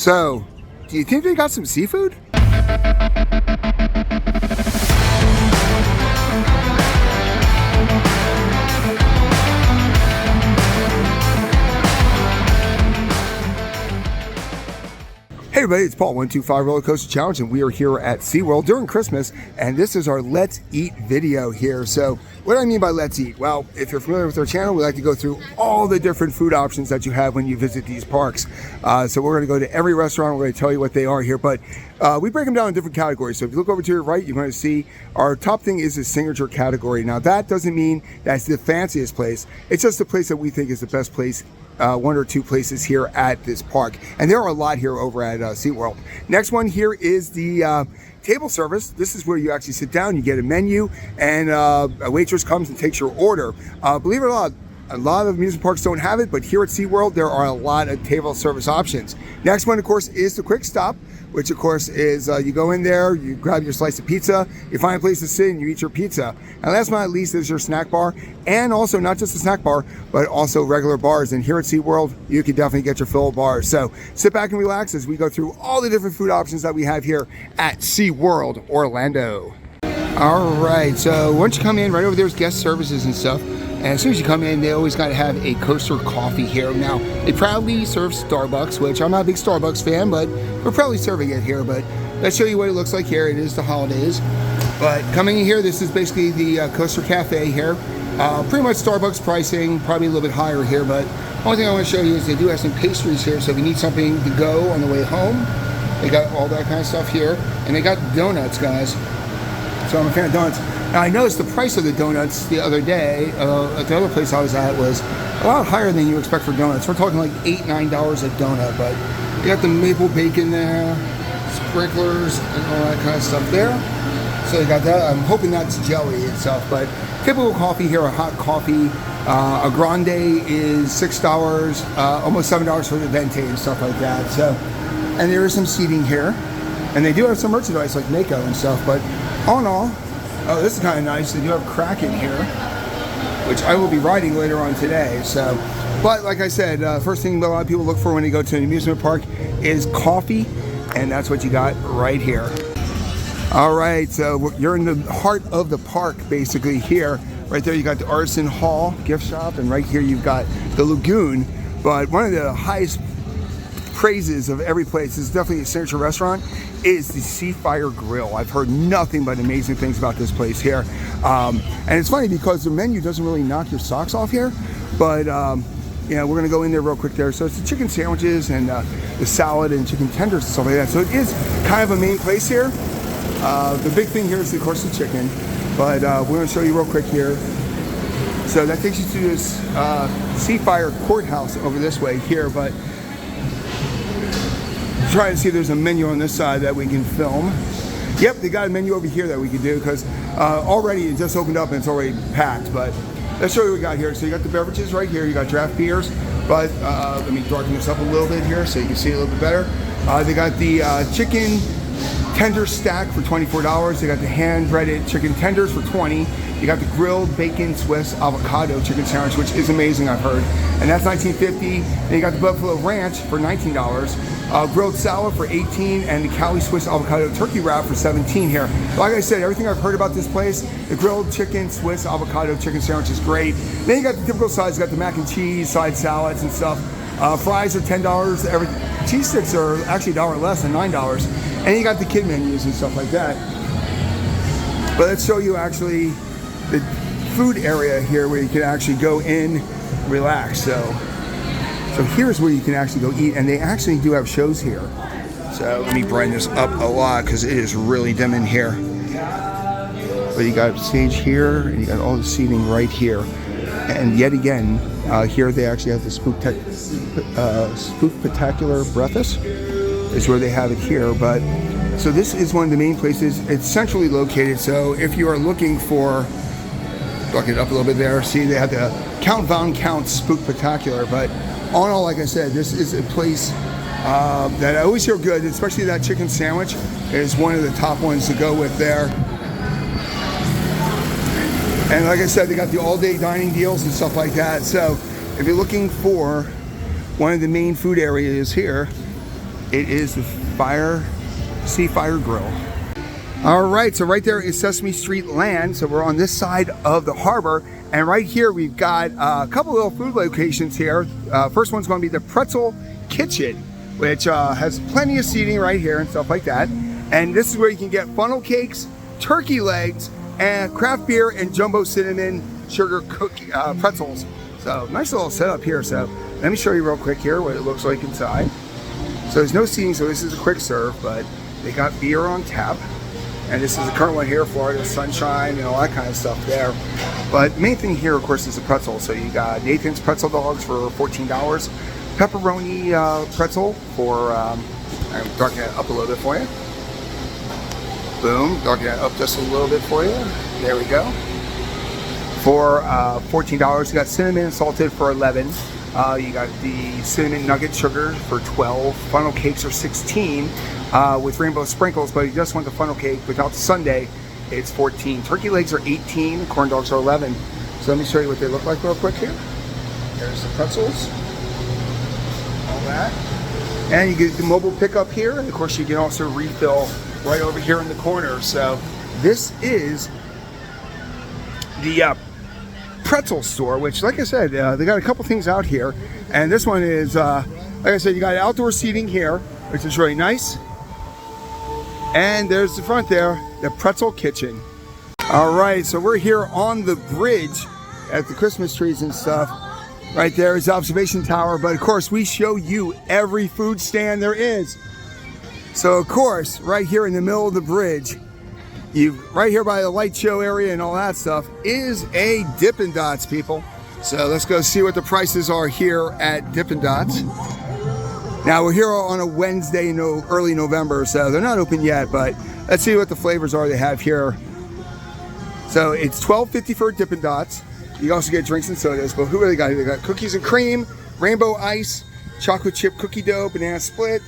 So, do you think they got some seafood? Hey everybody, it's Paul, 125 Roller Coaster Challenge, and we are here at SeaWorld during Christmas, and this is our Let's Eat video here. So, what do I mean by Let's Eat? Well, if you're familiar with our channel, we like to go through all the different food options that you have when you visit these parks. So we're going to go to every restaurant, we're going to tell you what they are here, but we break them down in different categories. So if you look over to your right, you're going to see our top thing is the signature category. Now that doesn't mean that's the fanciest place, it's just the place that we think is the best place. One or two places here at this park, and there are a lot here over at SeaWorld. Next one here is the table service. This is where you actually sit down, you get a menu, and a waitress comes and takes your order. Believe it or not, a lot of amusement parks don't have it, but here at SeaWorld there are a lot of table service options. Next one, of course, is the quick stop, which of course is you go in there, you grab your slice of pizza, you find a place to sit and you eat your pizza. And last but not least is your snack bar, and also not just a snack bar, but also regular bars. And here at SeaWorld, you can definitely get your fill of bars. So sit back and relax as we go through all the different food options that we have here at SeaWorld Orlando. All right, so once you come in, right over there's guest services and stuff. And as soon as you come in, they always got to have a coaster coffee here. Now, they proudly serve Starbucks, which I'm not a big Starbucks fan, but we're probably serving it here. But let's show you what it looks like here. It is the holidays. But coming in here, this is basically the Coaster Cafe here. Pretty much Starbucks pricing, probably a little bit higher here. But the only thing I want to show you is they do have some pastries here. So if you need something to go on the way home, they got all that kind of stuff here. And they got donuts, guys. So I'm a fan of donuts. Now I noticed the price of the donuts the other day at the other place I was at was a lot higher than you expect for donuts. We're talking like $8, $9 a donut, but you got the maple bacon there, sprinklers, and all that kind of stuff there. So you got that. I'm hoping that's jelly itself, but typical coffee here, a hot coffee. A grande is $6, almost $7 for the venti and stuff like that. So, and there is some seating here, and they do have some merchandise like Mako and stuff, but all in all, oh, this is kind of nice. They do have Kraken here, which I will be riding later on today. So, but like I said, first thing a lot of people look for when they go to an amusement park is coffee, and that's what you got right here. All right, so you're in the heart of the park, basically here. Right there, you got the Artisan Hall gift shop, and right here you've got the Lagoon. But one of the highest praises of every place is definitely a signature restaurant is the Seafire Grill. I've heard nothing but amazing things about this place here. And it's funny because the menu doesn't really knock your socks off here, but yeah, we're gonna go in there real quick there. So it's the chicken sandwiches and the salad and chicken tenders and stuff like that. So it is kind of a main place here. The big thing here is of course the chicken, but we're gonna show you real quick here. So that takes you to this Seafire Courthouse over this way here, but try and see if there's a menu on this side that we can film. Yep, they got a menu over here that we can do because already it just opened up and it's already packed. But let's show you what we got here. So you got the beverages right here. You got draft beers, but let me darken this up a little bit here so you can see a little bit better. They got the chicken tender stack for $24. They got the hand-breaded chicken tenders for $20. You got the grilled bacon Swiss avocado chicken sandwich, which is amazing, I've heard, and that's $19.50. Then you got the Buffalo Ranch for $19. Grilled salad for $18, and the Cali Swiss avocado turkey wrap for $17 here. Like I said, everything I've heard about this place, the grilled chicken Swiss avocado chicken sandwich is great. Then you got the typical sides, you got the mac and cheese, side salads and stuff. Fries are $10. Cheese sticks are actually $1 less than $9. And you got the kid menus and stuff like that. But let's show you actually the food area here where you can actually go in, relax. So here's where you can actually go eat, and they actually do have shows here. So let me brighten this up a lot because it is really dim in here. But you got stage here, and you got all the seating right here. And yet again, here they actually have the Spooktacular Breakfast is where they have it here. But so this is one of the main places. It's centrally located, so if you are looking for, bucket it up a little bit there, see they have the Count Von Count Spooktacular. But all in all, like I said, this is a place that I always hear good, especially that chicken sandwich is one of the top ones to go with there. And like I said, they got the all-day dining deals and stuff like that. So if you're looking for one of the main food areas here, It is the Sea Fire Grill. All right, so right there is Sesame Street Land. So we're on this side of the harbor. And right here, we've got a couple little food locations here. First one's going to be the Pretzel Kitchen, which has plenty of seating right here and stuff like that. And this is where you can get funnel cakes, turkey legs, and craft beer and jumbo cinnamon sugar cookie pretzels. So nice little setup here. So let me show you real quick here what it looks like inside. So there's no seating, so this is a quick serve, but they got beer on tap. And this is the current one here, Florida Sunshine and all that kind of stuff there. But main thing here, of course, is the pretzel. So you got Nathan's pretzel dogs for $14. Pepperoni pretzel for, I'm darking it up a little bit for you. Boom, darking it up just a little bit for you. There we go. For $14, you got cinnamon and salted for $11. You got the cinnamon nugget sugar for $12. Funnel cakes are $16 with rainbow sprinkles, but if you just want the funnel cake without the sundae, it's $14. Turkey legs are $18. Corn dogs are $11. So let me show you what they look like real quick here. There's the pretzels, all that, and you get the mobile pickup here, and of course you can also refill right over here in the corner. So this is the pretzel store, which, like I said, they got a couple things out here, and this one is like I said, you got outdoor seating here, which is really nice. And there's the front there, the Pretzel Kitchen. All right, so we're here on the bridge at the Christmas trees and stuff. Right there is the observation tower, but of course we show you every food stand there is. So of course, right here in the middle of the bridge, right here by the light show area and all that stuff, is a Dippin' Dots, people. So let's go see what the prices are here at Dippin' Dots. Now we're here on a Wednesday, early November, so they're not open yet, but let's see what the flavors are they have here. So it's $12.50 for Dippin' Dots. You also get drinks and sodas, but who really got it? They got cookies and cream, rainbow ice, chocolate chip cookie dough, banana split,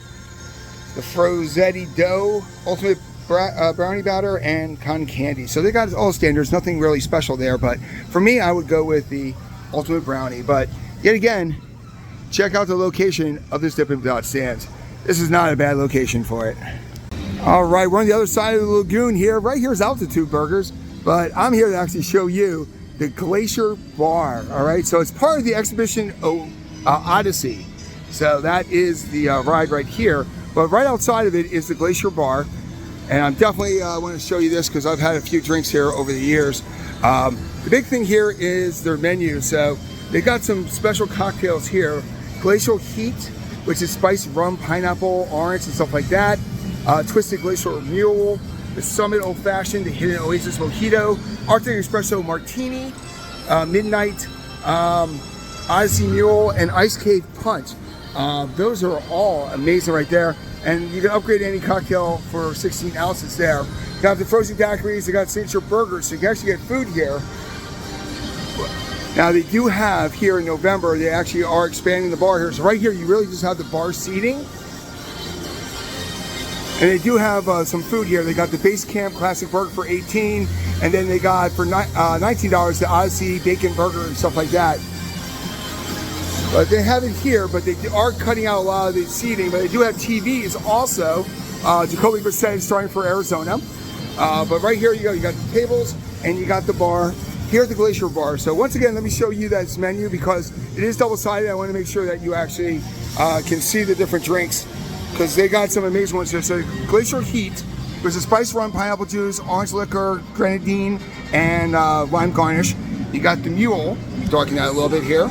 the Frozetti dough, ultimate brownie batter, and cotton candy. So they got all standards, nothing really special there, but for me, I would go with the ultimate brownie. But yet again, check out the location of this Dippin' Dots stand. This is not a bad location for it. All right, we're on the other side of the lagoon here. Right here is Altitude Burgers, but I'm here to actually show you the Glacier Bar. All right, so it's part of the Exhibition Odyssey. So that is the ride right here. But right outside of it is the Glacier Bar. And I'm definitely want to show you this because I've had a few drinks here over the years. The big thing here is their menu. So they got some special cocktails here. Glacial Heat, which is spiced rum, pineapple, orange, and stuff like that. Twisted Glacial Mule, the Summit Old Fashioned, the Hidden Oasis Mojito, Arctic Espresso Martini, Midnight Odyssey Mule, and Ice Cave Punch. Those are all amazing right there. And you can upgrade any cocktail for 16 ounces there. You have the frozen daiquiris, they got signature burgers, so you can actually get food here. Now they do have here in November, they actually are expanding the bar here. So right here, you really just have the bar seating. And they do have some food here. They got the Base Camp Classic Burger for $18. And then they got for $19 the Odyssey Bacon Burger and stuff like that. But they have it here, but they are cutting out a lot of the seating. But they do have TVs also. Jacoby Brissett is starting for Arizona. But right here you go. You got the tables and you got the bar here at the Glacier Bar. So once again, let me show you that menu because it is double-sided. I want to make sure that you actually can see the different drinks because they got some amazing ones here. So Glacier Heat, which is spiced rum, pineapple juice, orange liquor, grenadine, and lime garnish. You got the Mule, darking that a little bit here.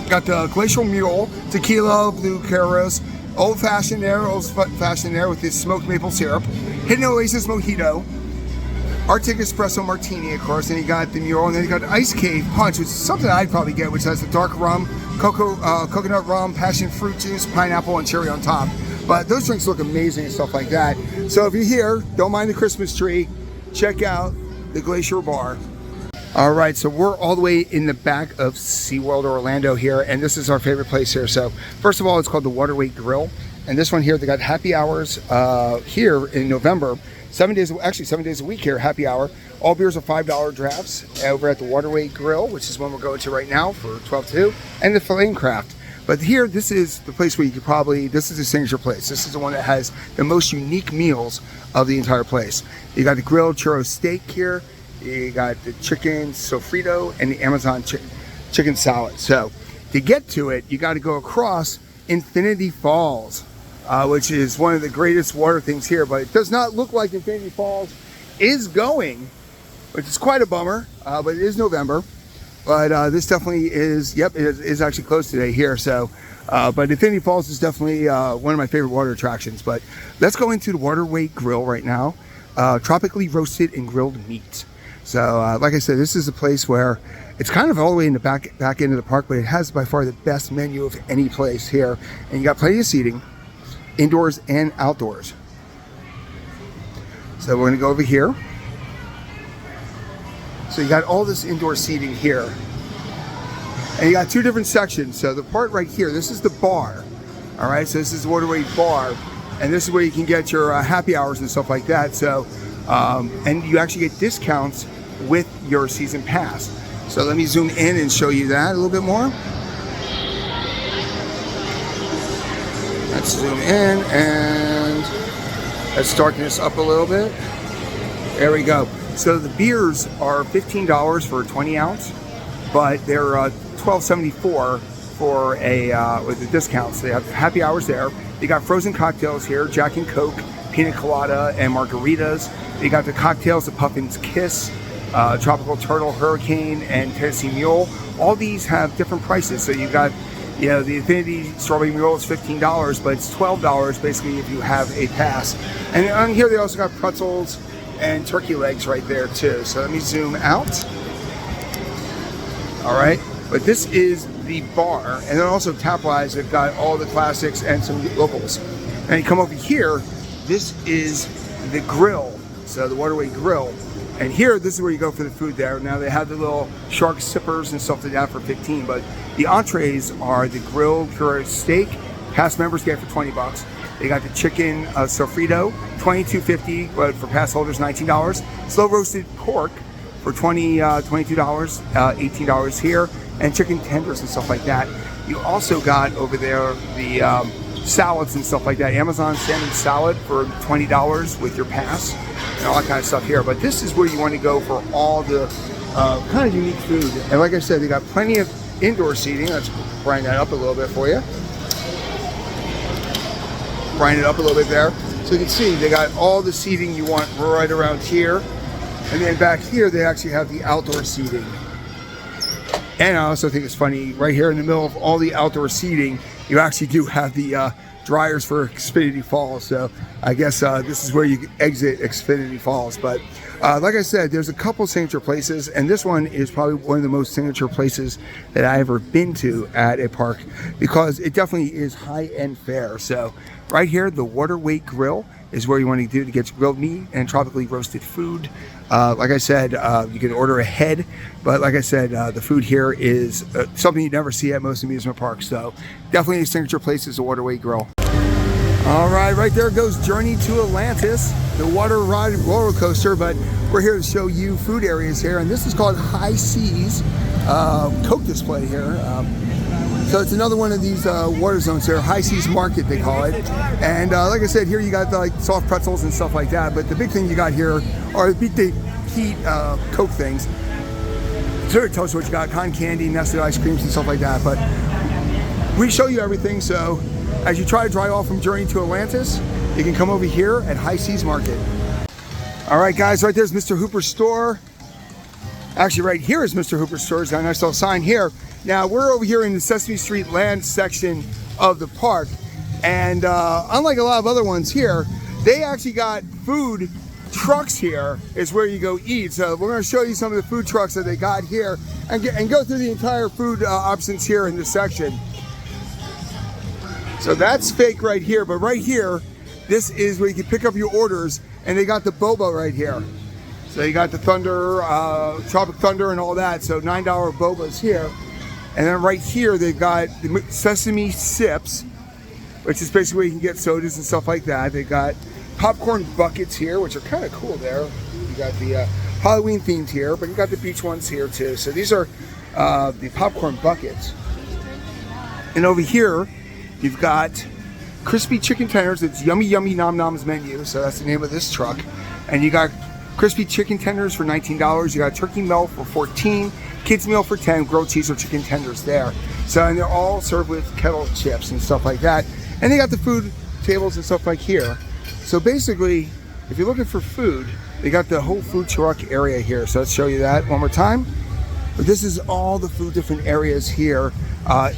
Got the Glacial Mule, tequila, blue Caros, old fashioned there with the smoked maple syrup, Hidden Oasis Mojito, Arctic Espresso Martini, of course, and you got the Mule, and then you got Ice Cave Punch, which is something I'd probably get, which has the dark rum, coconut rum, passion fruit juice, pineapple, and cherry on top. But those drinks look amazing and stuff like that. So if you're here, don't mind the Christmas tree, check out the Glacier Bar. All right, so we're all the way in the back of SeaWorld Orlando here, and this is our favorite place here. So first of all, it's called the Waterway Grill, and this one here, they got happy hours here in November. 7 days a week here, happy hour. All beers are $5 drafts over at the Waterway Grill, which is one we're going to right now for 12 to 2, and the Flame Craft. But here, this is the place where you could probably, this is the signature place. This is the one that has the most unique meals of the entire place. You got the grilled churro steak here. You got the chicken sofrito and the Amazon chicken salad. So to get to it, you got to go across Infinity Falls, which is one of the greatest water things here, but it does not look like Infinity Falls is going, which is quite a bummer, but it is November. But this definitely is, yep, it is actually closed today here. So, but Infinity Falls is definitely one of my favorite water attractions. But let's go into the Waterway Grill right now. Tropically roasted and grilled meat. So, like I said, this is a place where it's kind of all the way in the back end of the park, but it has by far the best menu of any place here. And you got plenty of seating, indoors and outdoors. So we're gonna go over here. So you got all this indoor seating here. And you got two different sections. So the part right here, this is the bar. All right, so this is the Waterway Bar. And this is where you can get your happy hours and stuff like that. So, and you actually get discounts with your season pass. So let me zoom in and show you that a little bit more. Let's zoom in and let's darken this up a little bit. There we go. So the beers are $15 for a 20 ounce, but they're $12.74 for a with the discounts. They have happy hours there. You got frozen cocktails here, Jack and Coke, pina colada, and margaritas. You got the cocktails, the Puffin's Kiss, Tropical Turtle, Hurricane, and Tennessee Mule. All these have different prices. So you got, you know, the Infinity Strawberry Mule is $15, but it's $12 basically if you have a pass. And on here they also got pretzels and turkey legs right there too. So let me zoom out. All right, but this is the bar, and then also tap-wise, they've got all the classics and some locals. And you come over here, this is the grill, so the Waterway Grill. And here, this is where you go for the food there. Now they have the little shark sippers and stuff like that for 15, but the entrees are the grilled churro steak. Pass members get for 20 bucks. They got the chicken sofrito, $22.50, but for pass holders, $19. Slow roasted pork for $22, $18 here, and chicken tenders and stuff like that. You also got over there the salads and stuff like that. Amazon salmon salad for $20 with your pass, and all that kind of stuff here. But this is where you want to go for all the kind of unique food. And like I said, they got plenty of indoor seating. Let's grind that up a little bit for you. Grind it up a little bit there. So you can see they got all the seating you want right around here. And then back here, they actually have the outdoor seating. And I also think it's funny, right here in the middle of all the outdoor seating, you actually do have the dryers for Xfinity Falls. So I guess this is where you exit Xfinity Falls. But like I said, there's a couple signature places, and this one is probably one of the most signature places that I've ever been to at a park, because it definitely is high-end fare. So right here, the Waterway Grill is where you want to do to get grilled meat and tropically roasted food. Like I said, you can order ahead, but like I said, the food here is something you never see at most amusement parks. So definitely a signature place is the Waterway Grill. All right there goes Journey to Atlantis, the water ride roller coaster, but we're here to show you food areas here, and this is called High Seas Coke display here. So it's another one of these water zones here, High Seas Market they call it. And like I said, here you got the, like, soft pretzels and stuff like that, but the big thing you got here are the big heat Coke things. So it tells you what you got, cotton candy, nested ice creams and stuff like that. But we show you everything, so as you try to drive off from Journey to Atlantis, you can come over here at High Seas Market. All right guys, right there's Mr. Hooper's store. Actually right here is Mr. Hooper's store. There's got a nice little sign here. Now we're over here in the Sesame Street Land section of the park, and unlike a lot of other ones here, they actually got food trucks here is where you go eat. So we're going to show you some of the food trucks that they got here and go through the entire food options here in this section. So that's fake right here, but right here, this is where you can pick up your orders, and they got the boba right here. So you got the Thunder, Tropic Thunder and all that, so $9 bobas here. And then right here, they've got the Sesame Sips, which is basically where you can get sodas and stuff like that. They got popcorn buckets here, which are kind of cool there. You got the Halloween themed here, but you got the beach ones here too. So these are the popcorn buckets. And over here, you've got crispy chicken tenders. It's Yummy Yummy Nom Nom's menu, so that's the name of this truck. And you got crispy chicken tenders for $19. You got turkey melt for $14, kids meal for $10, grilled cheese or chicken tenders there. So, and they're all served with kettle chips and stuff like that. And they got the food tables and stuff like here. So basically, if you're looking for food, they got the whole food truck area here. So let's show you that one more time. But this is all the food different areas here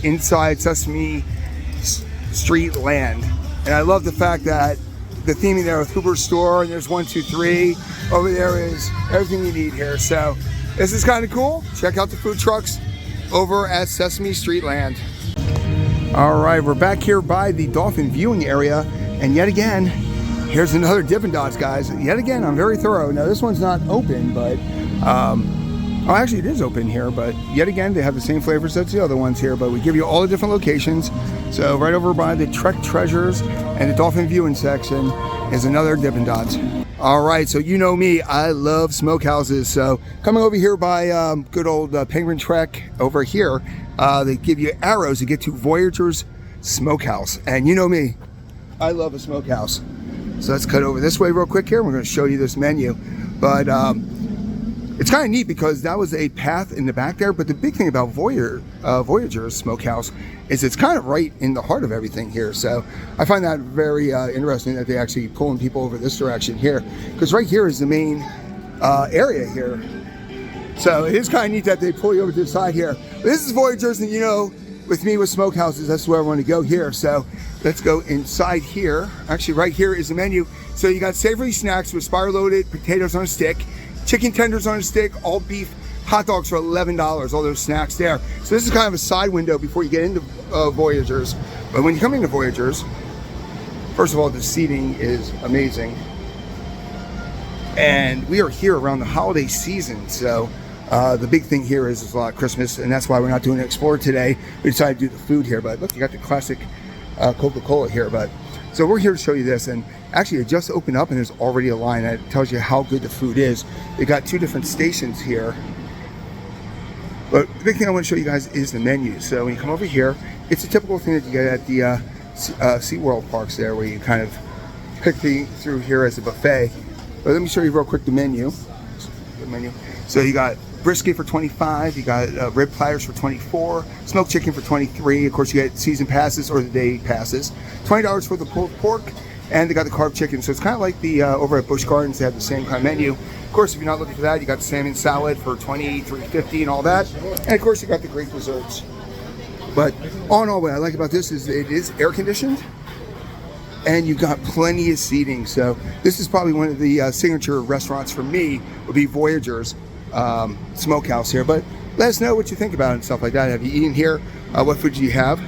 inside Sesame Street Land. And I love the fact that the theming there with Hoover's store, and there's 1, 2, 3. Over there is everything you need here. So this is kind of cool. Check out the food trucks over at Sesame Street Land. All right, we're back here by the dolphin viewing area, and yet again, here's another Dippin' Dots, guys. Yet again, I'm very thorough. Now this one's not open, but oh, actually it is open here, but yet again, they have the same flavors as the other ones here, but we give you all the different locations. So right over by the Trek Treasures and the dolphin viewing section is another Dippin' Dots. All right, so you know me, I love smokehouses. So coming over here by good old Penguin Trek over here, they give you arrows to get to Voyager's Smokehouse. And you know me, I love a smokehouse. So let's cut over this way real quick here. We're gonna show you this menu. But it's kind of neat because that was a path in the back there. But the big thing about Voyager's Smokehouse is it's kind of right in the heart of everything here. So I find that very interesting that they actually pulling people over this direction here, because right here is the main area here. So it is kind of neat that they pull you over to the side here. But this is Voyager's, and you know, with me with smokehouses, that's where I want to go here. So let's go inside here. Actually, right here is the menu. So you got savory snacks with spire-loaded potatoes on a stick, chicken tenders on a stick, all beef, hot dogs for $11, all those snacks there. So this is kind of a side window before you get into Voyager's. But when you come into Voyager's, first of all, the seating is amazing. And we are here around the holiday season. So the big thing here is a lot of Christmas, and that's why we're not doing an Explorer today. We decided to do the food here. But look, you got the classic Coca-Cola here. But so we're here to show you this, and actually it just opened up and there's already a line that tells you how good the food is. They got 2 different stations here. But the big thing I want to show you guys is the menu. So when you come over here, it's a typical thing that you get at the SeaWorld parks there, where you kind of pick through here as a buffet. But let me show you real quick the menu. So you got brisket for $25, you got rib platters for $24, smoked chicken for $23. Of course, you get season passes or the day passes. $20 for the pulled pork, and they got the carved chicken. So it's kind of like the over at Busch Gardens, they have the same kind of menu. Of course, if you're not looking for that, you got the salmon salad for $23.50 and all that. And of course, you got the great desserts. But all in all, what I like about this is it is air conditioned, and you got plenty of seating. So this is probably one of the signature restaurants for me, would be Voyager's Smokehouse here. But let us know what you think about it and stuff like that. Have you eaten here? What food do you have?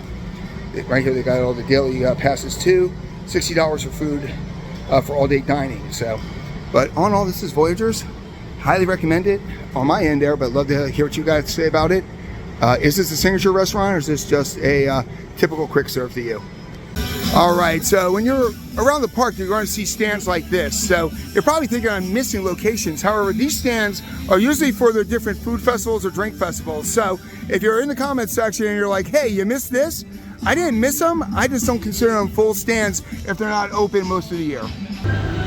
Right here, they got all the daily passes too. $60 for food for all day dining. So, but all in all, this is Voyager's. Highly recommend it on my end there, but love to hear what you guys say about it. Is this a signature restaurant, or is this just a typical quick serve to you? All right, so when you're around the park, you're going to see stands like this. So you're probably thinking I'm missing locations. However, these stands are usually for the different food festivals or drink festivals. So if you're in the comments section and you're like, hey, you missed this? I didn't miss them. I just don't consider them full stands if they're not open most of the year.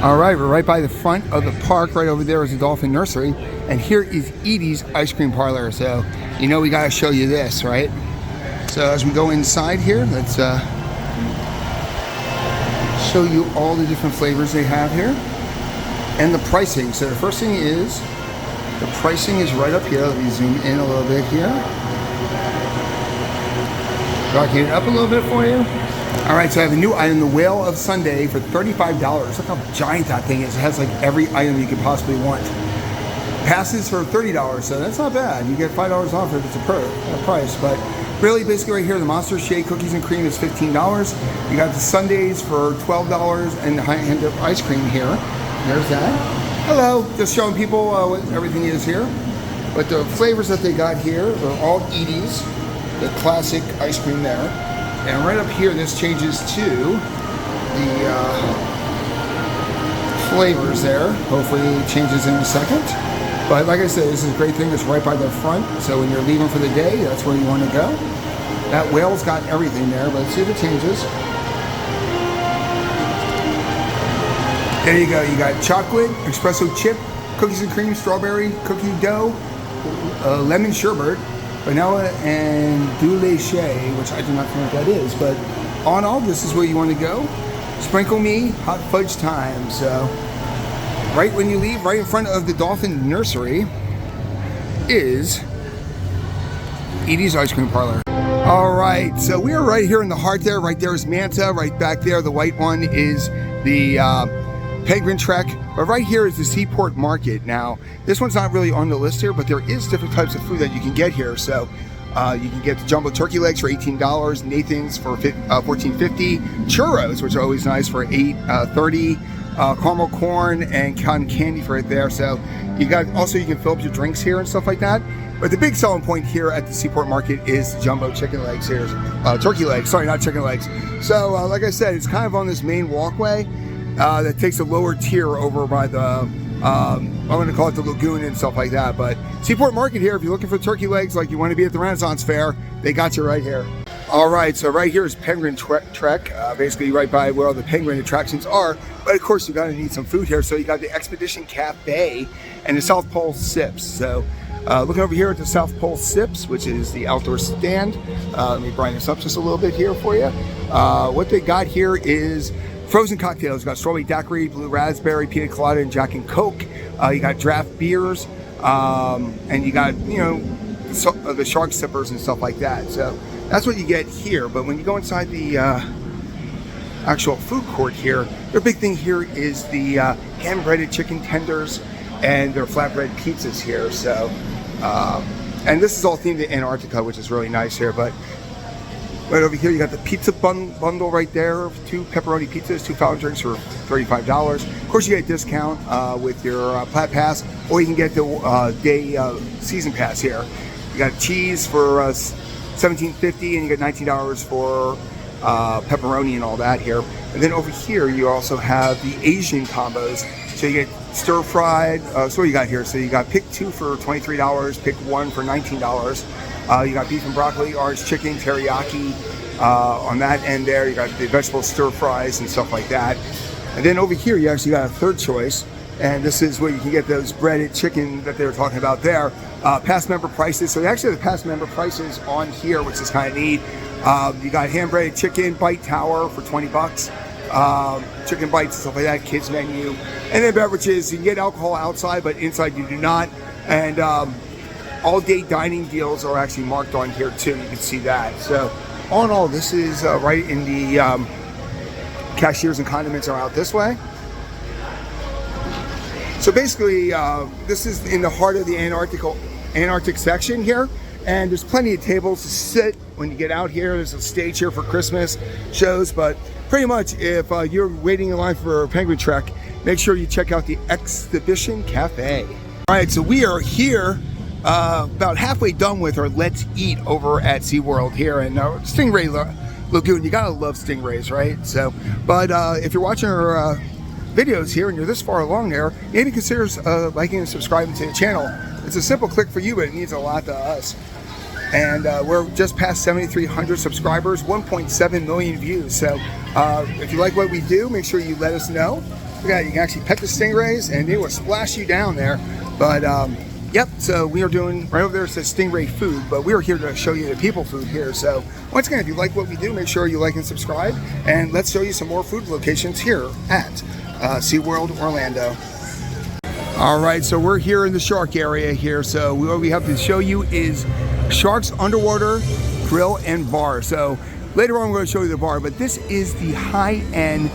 All right, we're right by the front of the park. Right over there is the Dolphin Nursery. And here is Edie's Ice Cream Parlor. So you know we got to show you this, right? So as we go inside here, let's show you all the different flavors they have here and the pricing. So the first thing is, the pricing is right up here. Let me zoom in a little bit here. Darken it up a little bit for you. All right, so I have a new item, the Whale of Sunday for $35. Look how giant that thing is. It has like every item you could possibly want. Passes for $30, so that's not bad. You get $5 off if it's a price, but really, basically right here, the Monster Shake Cookies and Cream is $15. You got the sundaes for $12 and the high-end ice cream here. There's that. Hello, just showing people what everything is here. But the flavors that they got here are all Edie's, the classic ice cream there. And right up here, this changes to the flavors there. Hopefully it changes in a second. But like I said, this is a great thing. It's right by the front. So when you're leaving for the day, that's where you want to go. That whale's got everything there, but let's see if it changes. There you go. You got chocolate, espresso chip, cookies and cream, strawberry, cookie dough, lemon sherbet, vanilla, and douche, which I do not know what that is. But all in all, this is where you want to go. Sprinkle me, hot fudge time. So right when you leave, right in front of the Dolphin Nursery is Edie's Ice Cream Parlor. All right, so we are right here in the heart there. Right there is Manta. Right back there, the white one is the Penguin Trek. But right here is the Seaport Market. Now, this one's not really on the list here, but there is different types of food that you can get here. So you can get the jumbo turkey legs for $18, Nathan's for $14.50, churros, which are always nice, for $8.30, caramel corn and cotton candy for it there. So you got, also you can fill up your drinks here and stuff like that. But the big selling point here at the Seaport Market is jumbo chicken legs here, turkey legs, sorry, not chicken legs. So like I said, it's kind of on this main walkway that takes a lower tier over by the, I'm going to call it the lagoon and stuff like that. But Seaport Market here, if you're looking for turkey legs like you want to be at the Renaissance Fair, they got you right here. All right, so right here is Penguin Trek, basically right by where all the penguin attractions are. But of course, you're going to need some food here. So you got the Expedition Cafe and the South Pole Sips. So looking over here at the South Pole Sips, which is the outdoor stand. Let me brighten this up just a little bit here for you. What they got here is frozen cocktails. You got strawberry daiquiri, blue raspberry, pina colada, and Jack and Coke. You got draft beers, and you got, you know, the shark sippers and stuff like that. So that's what you get here. But when you go inside the actual food court here, their big thing here is the hand-breaded chicken tenders and their flatbread pizzas here. So, and this is all themed to Antarctica, which is really nice here. But right over here, you got the pizza bundle right there. 2 pepperoni pizzas, 2 fountain drinks for $35. Of course, you get a discount with your Plat Pass, or you can get the day season pass here. You got cheese for $17.50, and you get $19 for pepperoni and all that here. And then over here, you also have the Asian combos. So you get stir fried. So what you got here? So you got pick 2 for $23, pick 1 for $19. You got beef and broccoli, orange chicken, teriyaki on that end there. You got the vegetable stir fries and stuff like that. And then over here, you actually got a third choice. And this is where you can get those breaded chicken that they were talking about there. Past member prices. So they actually have the past member prices on here, which is kind of neat. You got hand-breaded chicken, bite tower for $20. Chicken bites and stuff like that, kids menu. And then beverages, you can get alcohol outside, but inside you do not. And all-day dining deals are actually marked on here too. You can see that. So all in all, this is right in the cashiers and condiments are out this way. So basically, this is in the heart of the Antarctic section here. And there's plenty of tables to sit when you get out here. There's a stage here for Christmas shows, but pretty much if you're waiting in line for a Penguin Trek, make sure you check out the Exhibition Cafe. All right, so we are here about halfway done with our Let's Eat over at SeaWorld here in Stingray Lagoon. You gotta love stingrays, right? So, but if you're watching our videos here and you're this far along there, maybe consider liking and subscribing to the channel. It's a simple click for you, but it means a lot to us. And we're just past 7,300 subscribers, 1.7 million views. So if you like what we do, make sure you let us know. Look at that, you can actually pet the stingrays and they will splash you down there. But yep, so we are doing, right over there it says stingray food, but we're here to show you the people food here. So once again, if you like what we do, make sure you like and subscribe. And let's show you some more food locations here at SeaWorld Orlando. All right, so we're here in the shark area here. So what we have to show you is Sharks Underwater Grill and Bar. So later on, we're going to show you the bar, but this is the high-end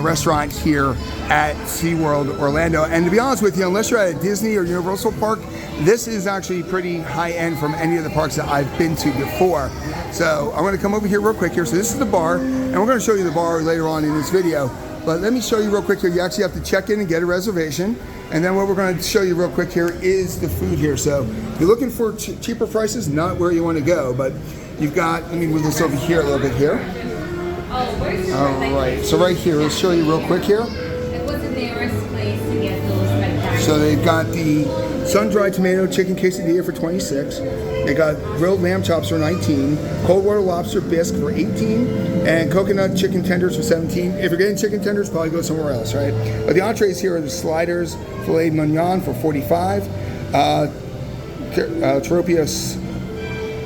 restaurant here at SeaWorld Orlando. And to be honest with you, unless you're at a Disney or Universal park, this is actually pretty high-end from any of the parks that I've been to before. So I'm going to come over here real quick here. So this is the bar, and we're going to show you the bar later on in this video. But let me show you real quick here. You actually have to check in and get a reservation. And then what we're going to show you real quick here is the food here. So if you're looking for cheaper prices, not where you want to go, but you've got, let me move this over here a little bit here. All right, so right here, let's show you real quick here. So they've got the sun-dried tomato chicken quesadilla for $26. They got grilled lamb chops for 19, cold water lobster bisque for 18, and coconut chicken tenders for 17. If you're getting chicken tenders, probably go somewhere else, right? But the entrees here are the sliders, filet mignon for 45,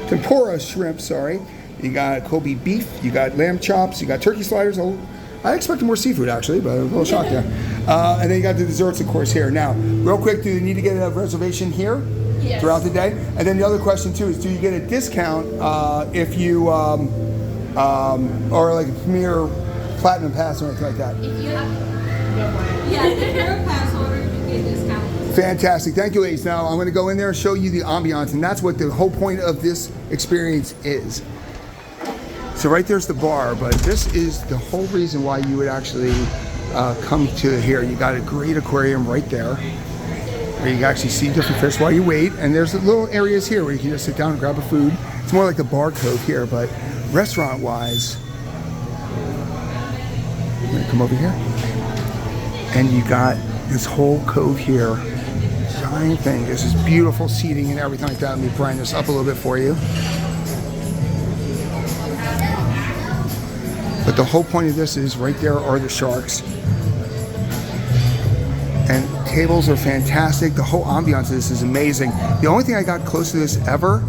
tempura shrimp, sorry. You got Kobe beef, you got lamb chops, you got turkey sliders. I expected more seafood actually, but I was a little shocked there. And then you got the desserts, of course, here. Now, real quick, do you need to get a reservation here throughout the day? And then the other question too is, do you get a discount if you or like a Premier Platinum Pass or anything like that? If you have, if you're a pass holder, you get a discount. Fantastic. Thank you, ladies. Now I'm going to go in there and show you the ambiance, and that's what the whole point of this experience is. So right there's the bar, but this is the whole reason why you would actually come to here. You got a great aquarium right there, where you can actually see different fish while you wait, and there's little areas here where you can just sit down and grab a food. It's more like the bar cove here, but restaurant-wise, I'm going to come over here, and you got this whole cove here. Giant thing. This is beautiful seating and everything like that. Let me brighten this up a little bit for you. But the whole point of this is right there are the sharks. And tables are fantastic. The whole ambiance of this is amazing. The only thing I got close to this ever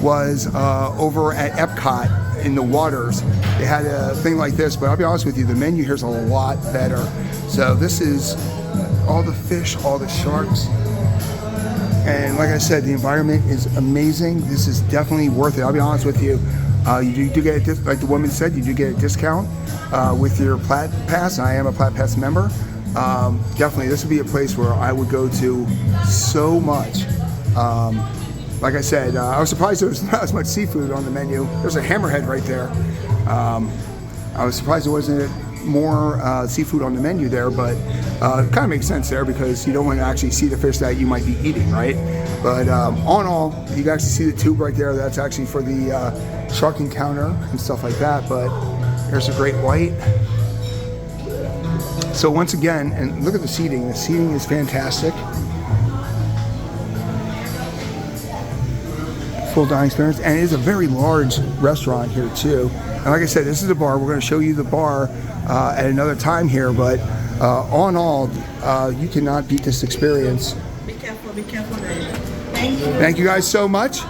was over at Epcot in the waters. They had a thing like this, but I'll be honest with you, the menu here is a lot better. So this is all the fish, all the sharks. And like I said, the environment is amazing. This is definitely worth it. I'll be honest with you. You do get, like the woman said, you do get a discount with your Plat Pass. I am a Plat Pass member. Definitely, this would be a place where I would go to so much. Like I said, I was surprised there was not as much seafood on the menu. There's a hammerhead right there. I was surprised there wasn't more seafood on the menu there, but it kind of makes sense there because you don't want to actually see the fish that you might be eating, right? But all in all, you can actually see the tube right there. That's actually for the shark encounter and stuff like that. But there's a great white. So once again, and look at the seating. The seating is fantastic. Full dining experience, and it is a very large restaurant here too. And like I said, this is the bar. We're going to show you the bar at another time here, but all in all, you cannot beat this experience. Be careful, baby. Thank you. Thank you guys so much.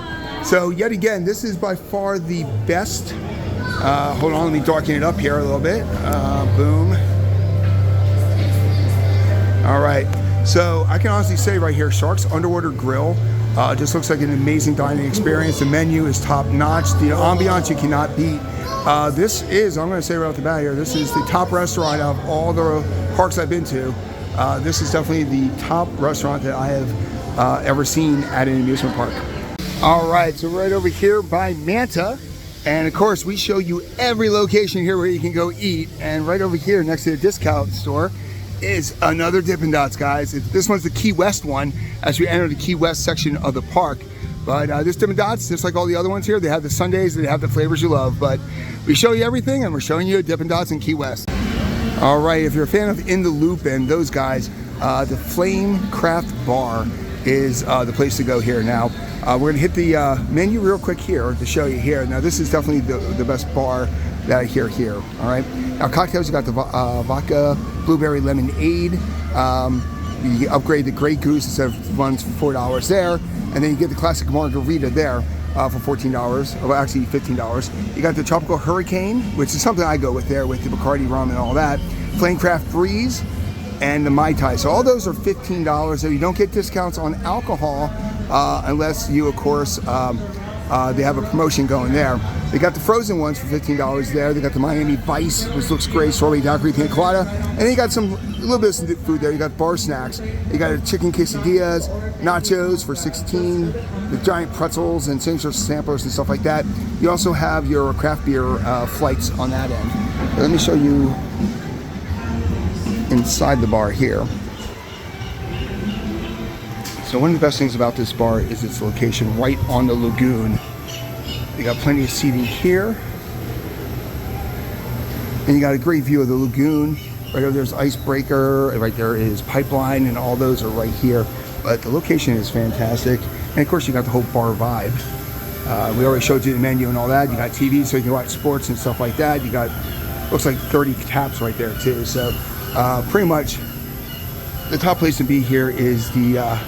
So yet again, this is by far the best. Hold on, let me darken it up here a little bit. Boom. All right. So I can honestly say right here, Shark's Underwater Grill just looks like an amazing dining experience. The menu is top notch. The ambiance you cannot beat. This is, I'm going to say right off the bat here, this is the top restaurant out of all the parks I've been to. This is definitely the top restaurant that I have ever seen at an amusement park. All right, so right over here by Manta, and of course we show you every location here where you can go eat, and right over here next to the discount store is another Dippin' Dots, guys. This one's the Key West one as we enter the Key West section of the park. But this Dippin' Dots, just like all the other ones here, they have the sundaes, they have the flavors you love, but we show you everything, and we're showing you Dippin' Dots in Key West. All right, if you're a fan of In the Loop and those guys, the Flame Craft Bar is the place to go here. Now, we're gonna hit the menu real quick here to show you here. Now, this is definitely the best bar that I hear here, all right? Now, cocktails, you got the vodka, blueberry lemonade. You upgrade the Grey Goose instead of runs for $4 there, and then you get the classic margarita there for $14, or actually $15. You got the Tropical Hurricane, which is something I go with there with the Bacardi rum and all that. Flamecraft Breeze, and the Mai Tai. So all those are $15. So you don't get discounts on alcohol unless you, of course, they have a promotion going there. They got the frozen ones for $15 there. They got the Miami Vice, which looks great, strawberry daiquiri pina colada. And then you got a little bit of food there. You got bar snacks. You got a chicken quesadillas, nachos for $16, the giant pretzels and signature samplers and stuff like that. You also have your craft beer flights on that end. But let me show you inside the bar here. So one of the best things about this bar is its location right on the lagoon. You got plenty of seating here. And you got a great view of the lagoon. Right over there's Icebreaker, right there is Pipeline, and all those are right here. But the location is fantastic. And of course you got the whole bar vibe. We already showed you the menu and all that. You got TV so you can watch sports and stuff like that. You got, looks like 30 taps right there too. So pretty much the top place to be here is the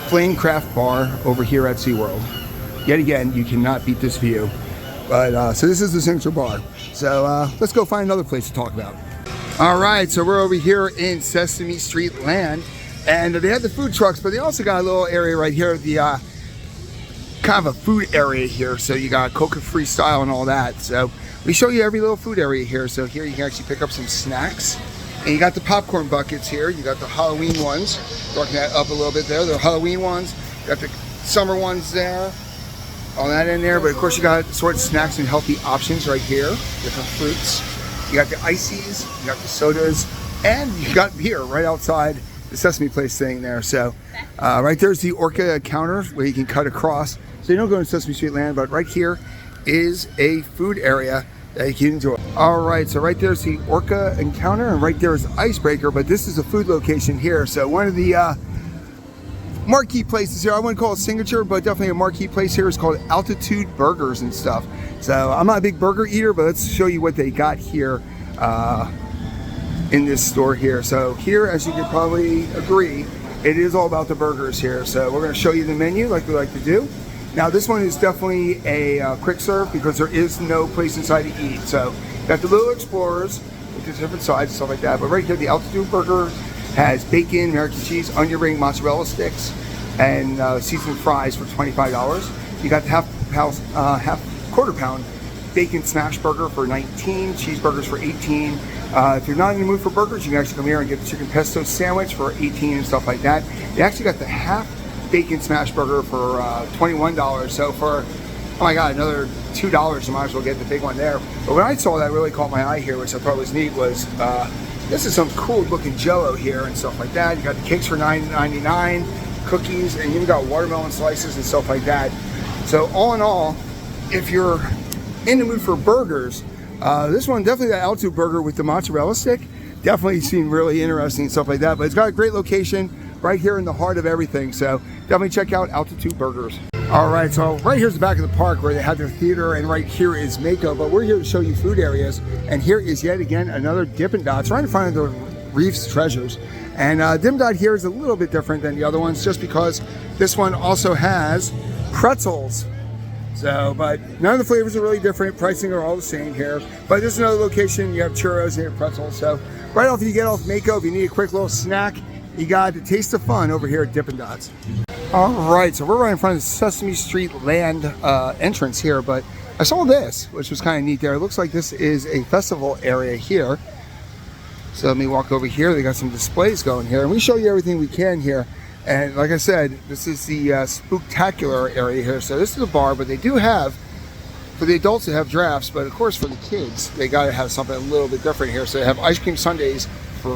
Flame Craft Bar over here at SeaWorld. Yet again, you cannot beat this view. But so this is the signature bar. So let's go find another place to talk about. All right, so we're over here in Sesame Street Land, and they have the food trucks, but they also got a little area right here, the kind of a food area here. So you got Coca Freestyle and all that. So we show you every little food area here. So here you can actually pick up some snacks, and you got the popcorn buckets here. You got the Halloween ones. Darken that up a little bit there. The Halloween ones. You got the summer ones there. All that in there, but of course you got assorted snacks and healthy options right here. Different fruits. You got the ices, you got the sodas, and you got beer right outside the Sesame Place thing there. So right there's the Orca counter where you can cut across. So you don't go to Sesame Street Land, but right here is a food area that you can enjoy. All right, so right there's the Orca encounter, and right there is Icebreaker, but this is a food location here. So one of the marquee places here, I wouldn't call it signature, but definitely a marquee place here is called Altitude Burgers and stuff. So I'm not a big burger eater, but let's show you what they got here in this store here. So here, as you can probably agree, it is all about the burgers here. So we're going to show you the menu like we like to do. Now this one is definitely a quick serve because there is no place inside to eat. So you got the Little Explorers with the different sides and stuff like that. But right here, the Altitude Burger has bacon, American cheese, onion ring, mozzarella sticks, and seasoned fries for $25. You got the half quarter pound bacon smash burger for $19, cheeseburgers for $18. If you're not in the mood for burgers, you can actually come here and get the chicken pesto sandwich for $18 and stuff like that. They actually got the half bacon smash burger for $21. So for, oh my God, another $2, you might as well get the big one there. But when I saw that really caught my eye here, which I thought was neat, was this is some cool looking Jell-O here and stuff like that. You got the cakes for $9.99, cookies, and you even got watermelon slices and stuff like that. So all in all, if you're in the mood for burgers, this one, definitely that Altitude Burger with the mozzarella stick, definitely seemed really interesting and stuff like that. But it's got a great location right here in the heart of everything. So definitely check out Altitude Burgers. All right, so right here's the back of the park where they have their theater, and right here is Mako. But we're here to show you food areas, and here is yet again another Dippin' Dots, trying to find the Reef's treasures. And Dippin' Dot here is a little bit different than the other ones, just because this one also has pretzels. So, but none of the flavors are really different. Pricing are all the same here. But this is another location. You have churros and you have pretzels. So right off you get off Mako, if you need a quick little snack, you got the taste of fun over here at Dippin' Dots. All right, so we're right in front of the Sesame Street Land entrance here, but I saw this, which was kind of neat there. It looks like this is a festival area here. So let me walk over here. They got some displays going here, and we show you everything we can here. And like I said, this is the Spooktacular area here. So this is a bar, but they do have, for the adults, they have drafts, but of course for the kids, they got to have something a little bit different here. So they have ice cream sundaes for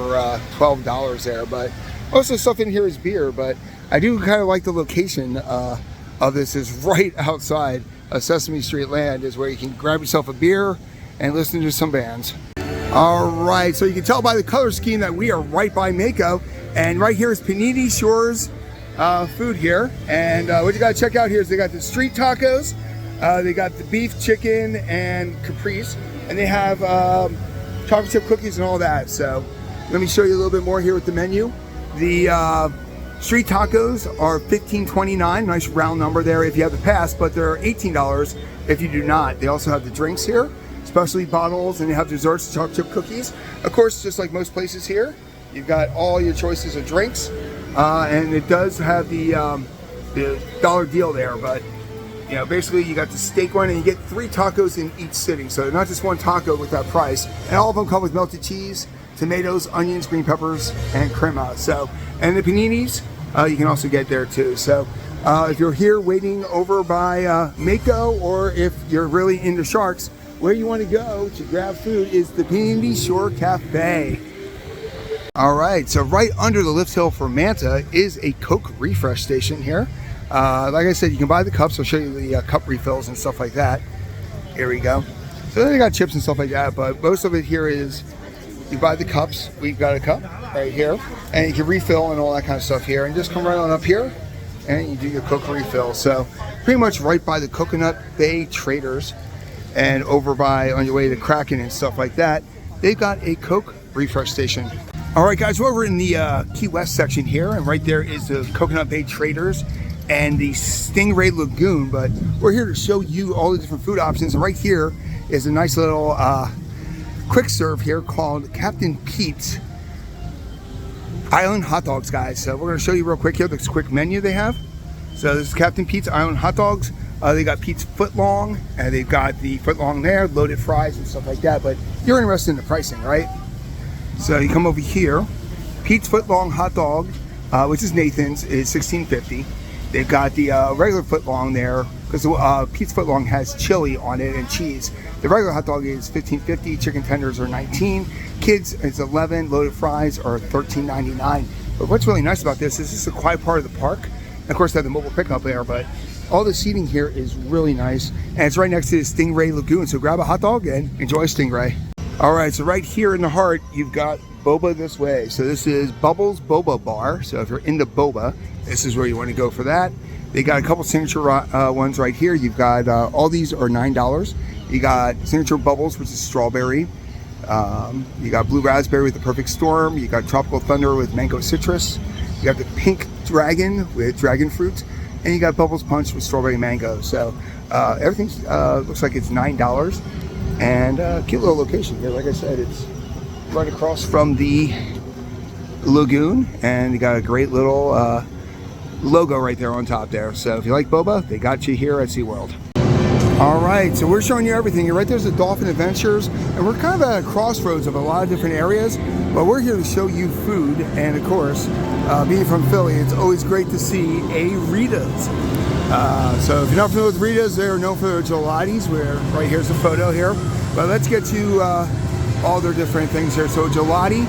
$12 there, but most of the stuff in here is beer. But I do kind of like the location of this is right outside of Sesame Street Land, is where you can grab yourself a beer and listen to some bands. All right, so you can tell by the color scheme that we are right by Mako. And right here is Panini Shores food here. And what you got to check out here is they got the street tacos, they got the beef, chicken, and caprese, and they have chocolate chip cookies and all that. So let me show you a little bit more here with the menu. The street tacos are $15.29, nice round number there if you have the pass, but they're $18 if you do not. They also have the drinks here, specialty bottles, and they have desserts, chocolate chip cookies. Of course, just like most places here, you've got all your choices of drinks, and it does have the dollar deal there. But you know, basically you got the steak one, and you get 3 tacos in each sitting, so not just one taco with that price. And all of them come with melted cheese, tomatoes, onions, green peppers, and crema. So, and the paninis you can also get there too. So if you're here waiting over by Mako, or if you're really into sharks, where you want to go to grab food is the Panini Shore Cafe. All right, so right under the lift hill for Manta is a Coke refresh station here. Like I said, you can buy the cups. I'll show you the cup refills and stuff like that. Here we go. So they got chips and stuff like that, but most of it here is you buy the cups. We've got a cup right here, and you can refill and all that kind of stuff here. And just come right on up here and you do your Coke refill. So pretty much right by the Coconut Bay Traders and over by on your way to Kraken and stuff like that, they've got a Coke refresh station. All right, guys, we're over in the Key West section here, and right there is the Coconut Bay Traders and the Stingray Lagoon, but we're here to show you all the different food options. And right here is a nice little quick serve here called Captain Pete's Island Hot Dogs, guys. So we're going to show you real quick here this quick menu they have. So this is Captain Pete's Island Hot Dogs. They got Pete's footlong, and they've got the footlong there, loaded fries and stuff like that, but you're interested in the pricing, right? So you come over here, Pete's footlong hot dog, which is Nathan's, is $16.50. They've got the regular footlong there, because Pete's footlong has chili on it and cheese. The regular hot dog is $15.50, chicken tenders are $19, kids is $11, loaded fries are $13.99. But what's really nice about this is a quiet part of the park. Of course, they have the mobile pickup there, but all the seating here is really nice, and it's right next to the Stingray Lagoon. So grab a hot dog and enjoy Stingray. All right, so right here in the heart, you've got boba this way. So this is Bubbles Boba Bar. So if you're into boba, this is where you want to go for that. They got a couple signature ones right here. You've got all these are $9. You got signature Bubbles, which is strawberry. You got blue raspberry with the perfect storm. You got tropical thunder with mango citrus. You got the pink dragon with dragon fruit, and you got Bubbles Punch with strawberry mango. So everything looks like it's $9, and cute little location here. Like I said, it's right across from the lagoon, and you got a great little logo right there on top there. So if you like boba, they got you here at SeaWorld. All right, so we're showing you everything. Right there's the Dolphin Adventures, and we're kind of at a crossroads of a lot of different areas, but we're here to show you food. And of course, being from Philly, it's always great to see a Rita's. So if you're not familiar with Rita's, they are known for their gelatis, where right here's a photo here. But let's get to all their different things here. So gelati,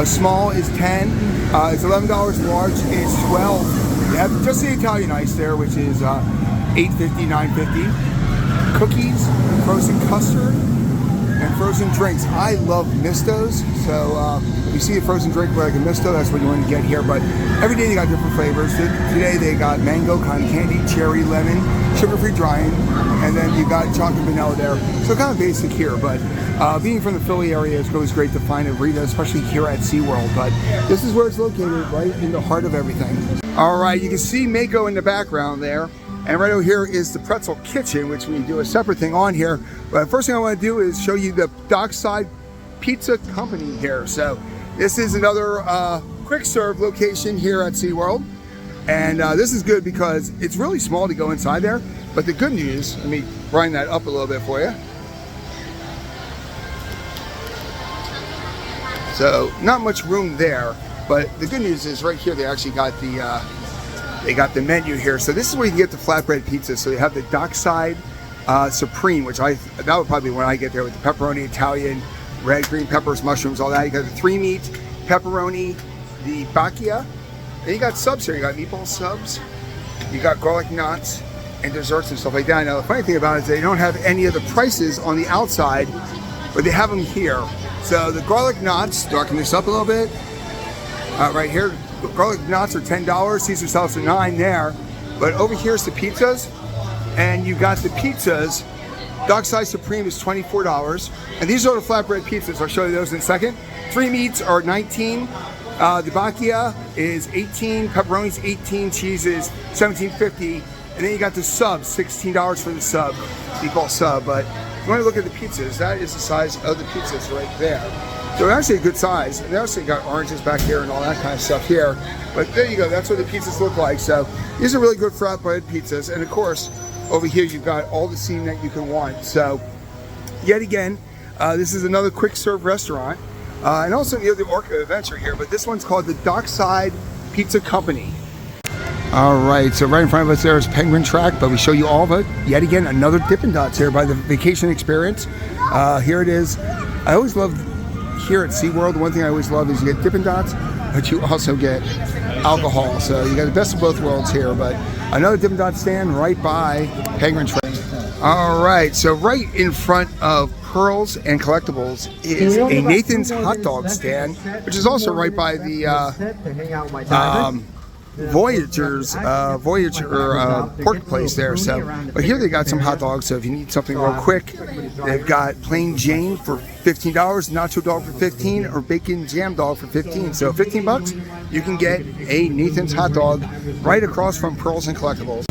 small is $10, it's $11, large is $12. You have just the Italian ice there, which is $8.50, $9.50. Cookies, frozen custard, and frozen drinks. I love mistos, so if you see a frozen drink like a misto, that's what you want to get here. But every day they got different flavors. Today they got mango, cotton candy, cherry, lemon, sugar-free drying, and then you got chocolate vanilla there. So kind of basic here, but being from the Philly area, it's always great to find a Rita, especially here at SeaWorld. But this is where it's located, right in the heart of everything. All right, you can see Mako in the background there. And right over here is the Pretzel Kitchen, which we do a separate thing on here. But first thing I want to do is show you the Dockside Pizza Company here. So this is another quick serve location here at SeaWorld. And this is good because it's really small to go inside there. But the good news, let me grind that up a little bit for you. So not much room there, but the good news is right here they actually got the menu here. So this is where you can get the flatbread pizza. So you have the Dockside Supreme, which that would probably be when I get there, with the pepperoni, Italian, red, green peppers, mushrooms, all that. You got the 3-meat, pepperoni, the bacchia. Then you got subs here. You got meatball subs, you got garlic knots, and desserts and stuff like that. Now the funny thing about it is they don't have any of the prices on the outside, but they have them here. So the garlic knots, darken this up a little bit, right here. Garlic knots are $10, Caesar salads are $9 there. But over here's the pizzas, and you got the pizzas. Dockside Supreme is $24, and these are the flatbread pizzas. I'll show you those in a second. 3 meats are $19. The bacchia is $18, pepperoni's $18, cheese is $17.50, and then you got the subs, $16 for the sub, meatball sub. But if you want to look at the pizzas, that is the size of the pizzas right there. So they're actually a good size. And they also got oranges back here and all that kind of stuff here. But there you go, that's what the pizzas look like. So these are really good flatbread pizzas. And of course, over here you've got all the seating that you can want. So yet again, this is another quick serve restaurant. And also near the Orca Adventure here, but this one's called the Dockside Pizza Company. All right, so right in front of us there is Penguin Track, but we show you all of it. Yet again, another Dippin' Dots here by the Vacation Experience. Here it is. I always love here at SeaWorld, the one thing I always love is you get Dippin' Dots, but you also get alcohol. So you got the best of both worlds here, but another Dippin' Dots stand right by Penguin Track. All right, so right in front of Pearls and Collectibles is a Nathan's hot dog stand, which is also right by the Voyager pork place there. So, but here they got some hot dogs. So if you need something real quick, they've got plain Jane for $15, nacho dog for $15, or bacon jam dog for $15. So $15, you can get a Nathan's hot dog right across from Pearls and Collectibles.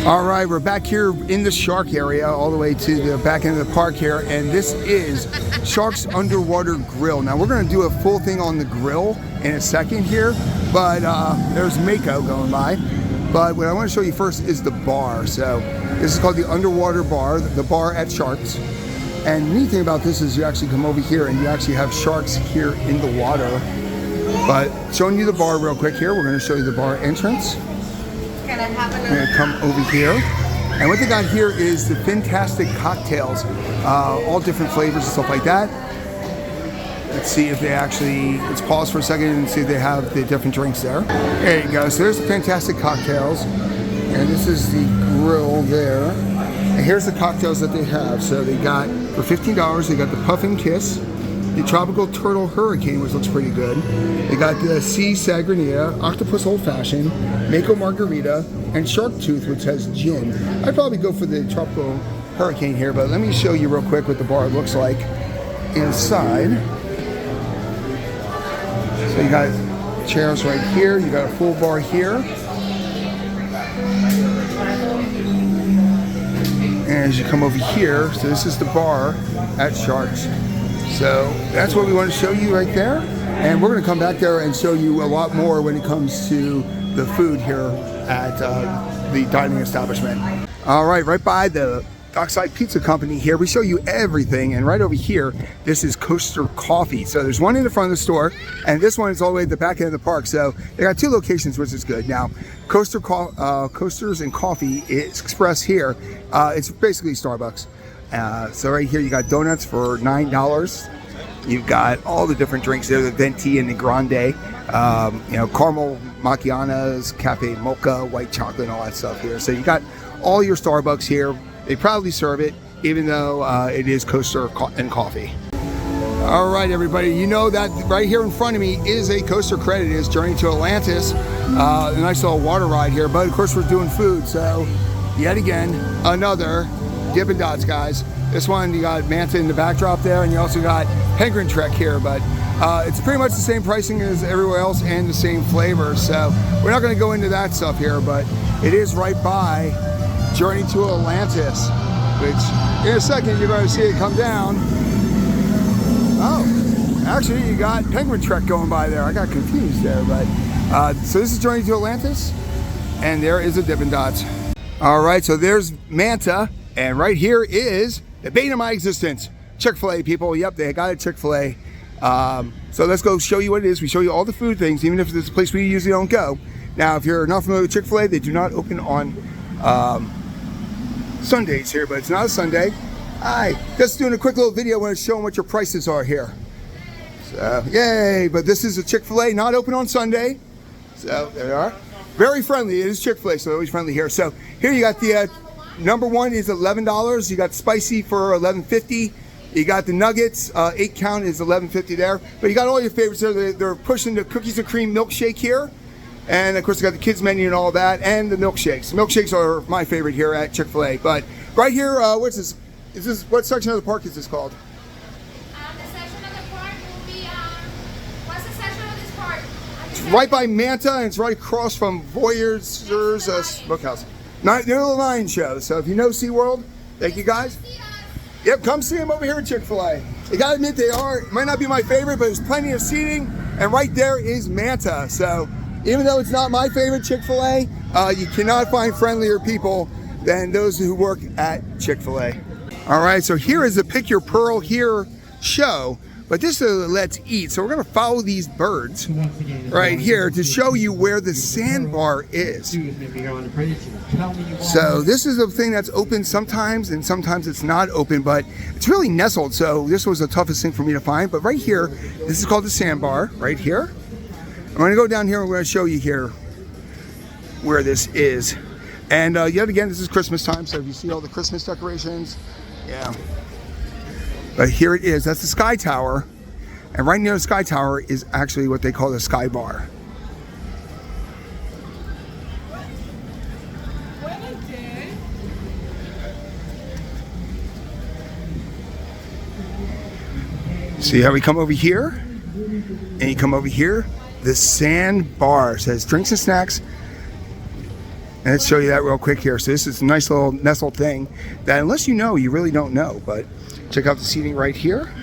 All right, we're back here in the shark area, all the way to the back end of the park here, and this is Shark's Underwater Grill. Now we're going to do a full thing on the grill in a second here, but there's Mako going by. But what I want to show you first is the bar. So this is called the Underwater Bar, the bar at Shark's. And the neat thing about this is you actually come over here and you actually have sharks here in the water. But showing you the bar real quick here, we're going to show you the bar entrance. Can I have I'm going to come over here. And what they got here is the fantastic cocktails, all different flavors and stuff like that. Let's see if they actually, let's pause for a second and see if they have the different drinks there. There you go. So there's the fantastic cocktails. And this is the grill there. And here's the cocktails that they have. So they got, for $15, they got the Puffin Kiss, the Tropical Turtle Hurricane, which looks pretty good. They got the Sea Sangria, Octopus Old Fashioned, Mako Margarita, and Shark Tooth, which has gin. I'd probably go for the Tropical Hurricane here, but let me show you real quick what the bar looks like inside. So you got chairs right here, you got a full bar here. And as you come over here, so this is the bar at Shark's. So that's what we want to show you right there. And we're going to come back there and show you a lot more when it comes to the food here at the dining establishment. All right by the Dockside Pizza Company here, we show you everything. And right over here, this is Coaster Coffee. So there's one in the front of the store, and this one is all the way at the back end of the park. So they got two locations, which is good. Now, Coasters and Coffee is Express here. It's basically Starbucks. So right here, you got donuts for $9. You've got all the different drinks there, the venti and the grande. Caramel macchiatos, cafe mocha, white chocolate, and all that stuff here. So you got all your Starbucks here. They proudly serve it, even though it is Coaster and Coffee. All right, everybody, you know that right here in front of me is a coaster credit. It is Journey to Atlantis, a nice little water ride here. But of course, we're doing food, so yet again, another Dippin' Dots, guys. This one, you got Manta in the backdrop there, and you also got Penguin Trek here, but it's pretty much the same pricing as everywhere else and the same flavor. So we're not going to go into that stuff here, but it is right by Journey to Atlantis, which in a second you're going to see it come down. Oh, actually you got Penguin Trek going by there. I got confused there, but so this is Journey to Atlantis, and there is a Dippin' Dots. All right, so there's Manta, and right here is the bane of my existence, Chick-fil-A, people. Yep, they got a Chick-fil-A. So let's go show you what it is. We show you all the food things, even if it's a place we usually don't go. Now, if you're not familiar with Chick-fil-A, they do not open on Sundays here, but it's not a Sunday. Hi, just doing a quick little video. I want to show them what your prices are here. So, yay! But this is a Chick-fil-A, not open on Sunday. So there they are. Very friendly. It is Chick-fil-A, so they're always friendly here. So here you got the number one is $11. You got spicy for $11.50. You got the nuggets, 8 count is $11.50 there. But you got all your favorites there. They're pushing the cookies and cream milkshake here. And of course, they got the kids menu and all that, and the milkshakes. Milkshakes are my favorite here at Chick-fil-A. But right here, what's this? Is this, what section of the park is this called? The section of the park will be, what's the section of this park? It's right by Manta, and it's right across from Voyager's Smokehouse. They're the Lion Show. So if you know SeaWorld, thank you guys. Yep, come see them over here at Chick-fil-A. You gotta admit, they are, it might not be my favorite, but there's plenty of seating, and right there is Manta. So even though it's not my favorite Chick-fil-A, you cannot find friendlier people than those who work at Chick-fil-A. All right, so here is the Pick Your Pearl Here show, but this is a Let's Eat. So we're gonna follow these birds right here to show you where the sandbar is. So this is a thing that's open sometimes, and sometimes it's not open, but it's really nestled. So this was the toughest thing for me to find. But right here, this is called the sandbar, right here. I'm gonna go down here and we're gonna show you here where this is. And yet again, this is Christmas time, so if you see all the Christmas decorations, yeah. But here it is, that's the Sky Tower. And right near the Sky Tower is actually what they call the Sky Bar. See how we come over here? And you come over here, the Sand Bar says drinks and snacks. And let's show you that real quick here. So this is a nice little nestled thing that unless you know, you really don't know. But check out the seating right here.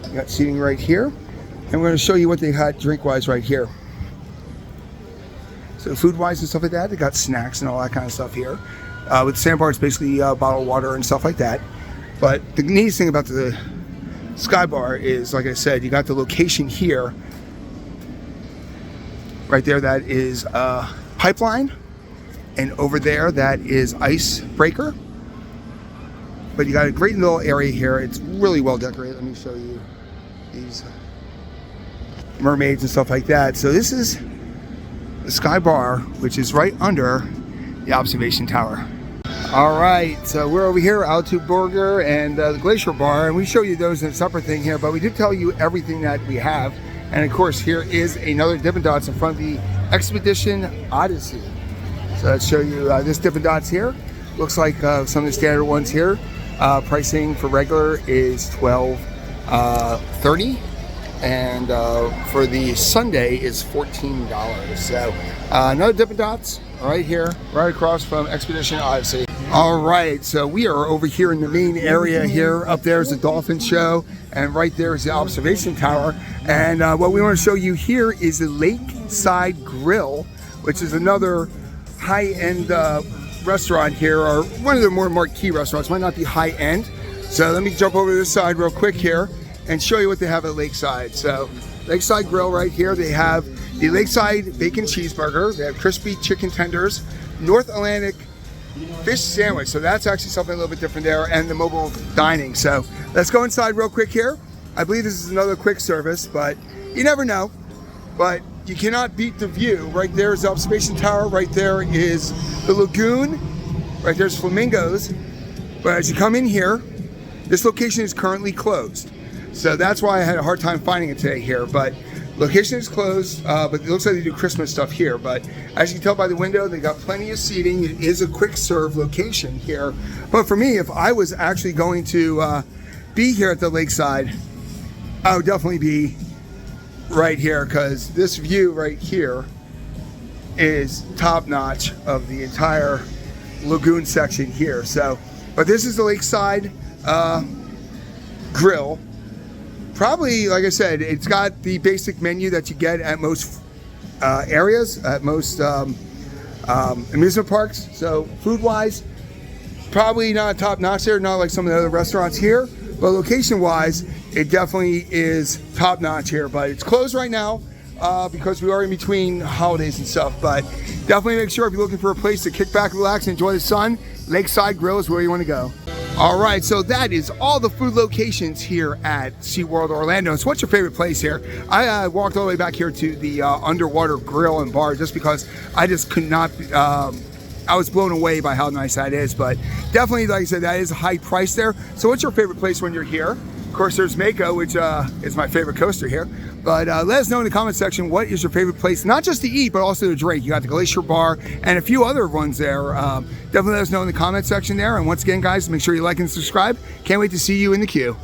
You got seating right here. And we're going to show you what they had drink-wise right here. So food-wise and stuff like that, they got snacks and all that kind of stuff here. With Sandbar, it's basically bottled water and stuff like that. But the neatest thing about the Sky Bar is, like I said, you got the location here. Right there, that is Pipeline. And over there, that is Icebreaker. But you got a great little area here. It's really well decorated. Let me show you these mermaids and stuff like that. So this is the Sky Bar, which is right under the observation tower. All right, so we're over here, Altitude Burger and the Glacier Bar, and we show you those in a separate thing here, but we did tell you everything that we have. And of course, here is another Dippin' Dots in front of the Expedition Odyssey. So let's show you this Dippin' Dots here. Looks like some of the standard ones here. Pricing for regular is $12.30. And for the Sunday is $14. So another Dippin' Dots right here, right across from Expedition Odyssey. All right, so we are over here in the main area here. Up there is the Dolphin Show, and right there is the observation tower. And what we want to show you here is the Lakeside Grill, which is another high-end restaurant here, or one of the more marquee restaurants. Might not be high-end. So let me jump over to this side real quick here and show you what they have at Lakeside. So Lakeside Grill right here, they have the Lakeside Bacon Cheeseburger, they have crispy chicken tenders, North Atlantic fish sandwich, so that's actually something a little bit different there, and the mobile dining. So let's go inside real quick here. I believe this is another quick service, but you never know. But you cannot beat the view. Right there is the observation tower, right there is the lagoon, right there's flamingos. But as you come in here, this location is currently closed. So that's why I had a hard time finding it today here, but location is closed, but it looks like they do Christmas stuff here. But as you can tell by the window, they got plenty of seating. It is a quick serve location here. But for me, if I was actually going to be here at the Lakeside, I would definitely be right here, because this view right here is top notch of the entire lagoon section here. So, but this is the Lakeside Grill. Probably, like I said, it's got the basic menu that you get at most areas, at most amusement parks. So food-wise, probably not top-notch there, not like some of the other restaurants here. But location-wise, it definitely is top-notch here. But it's closed right now because we are in between holidays and stuff. But definitely make sure if you're looking for a place to kick back, relax, and enjoy the sun, Lakeside Grill is where you want to go. All right, so that is all the food locations here at SeaWorld Orlando. So what's your favorite place here? I walked all the way back here to the underwater grill and bar just because I just could not, I was blown away by how nice that is. But definitely, like I said, that is a high price there. So what's your favorite place when you're here? Of course, there's Mako, which is my favorite coaster here. But let us know in the comment section, what is your favorite place, not just to eat, but also to drink. You got the Glacier Bar and a few other ones there. Definitely let us know in the comment section there. And once again, guys, make sure you like and subscribe. Can't wait to see you in the queue.